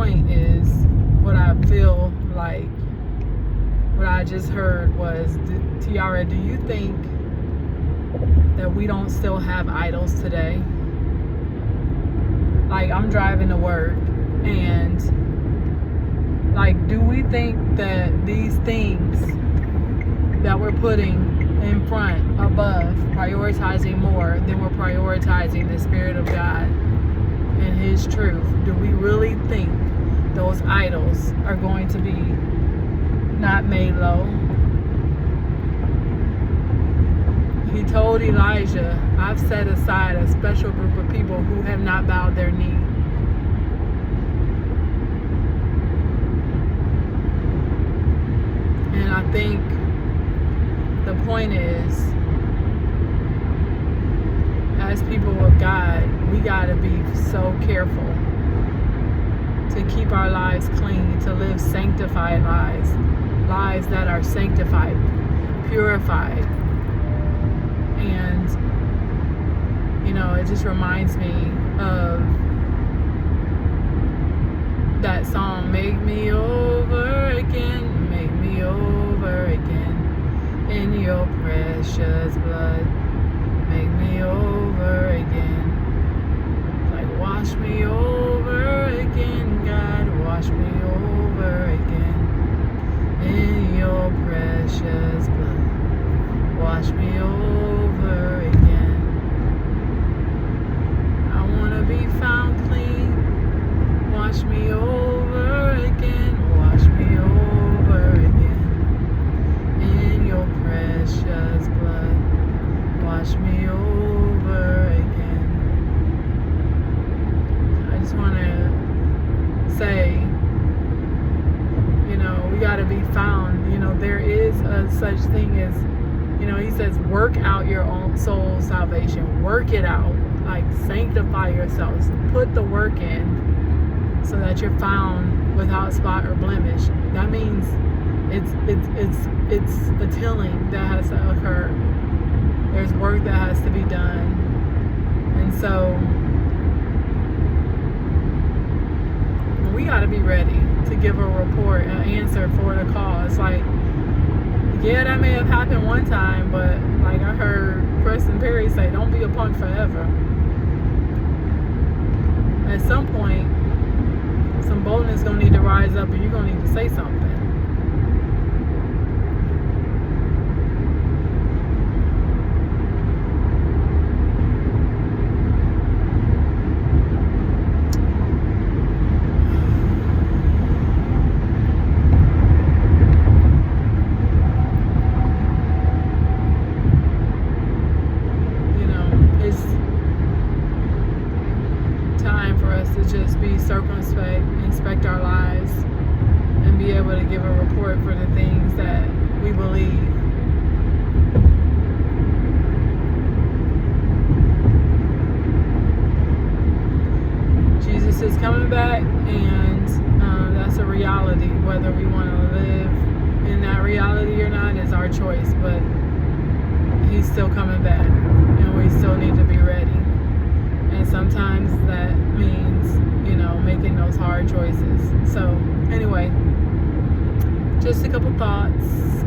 point is, what I feel like, what I just heard was, Tiara, do you think that we don't still have idols today? Like, I'm driving to work, and like, do we think that these things that we're putting in front, above, prioritizing more than we're prioritizing the Spirit of God and His truth, do we really think those idols are going to be not made low? He told Elijah, I've set aside a special group of people who have not bowed their knee. And I think the point is, as people of God, we got to be so careful to keep our lives clean, to live sanctified lives, lives that are sanctified, purified. And, you know, it just reminds me of that song, make me over again, make me over again, in your precious blood, make me over again. Like, wash me over again, God, wash me over again, in your precious blood, wash me over again. I want to be found clean, wash me over again, wash me over again, in your precious blood, wash me over again. I just want to say, you know, we got to be found. You know, there is a such thing as, you know, he says, work out your own soul salvation. Work it out. Like, sanctify yourselves. Put the work in so that you're found without spot or blemish. That means it's a tilling that has to occur. There's work that has to be done. And so we got to be ready to give a report, an answer for the cause. Like, yeah, that may have happened one time, but like I heard Preston Perry say, don't be a punk forever. At some point, some boldness gonna need to rise up, and you're gonna need to say something. Just be circumspect, inspect our lives, and be able to give a report for the things that we believe. Jesus is coming back, and that's a reality. Whether we want to live in that reality or not is our choice, but He's still coming back, and we still need to be ready. And sometimes that means, you know, making those hard choices. So anyway, just a couple thoughts.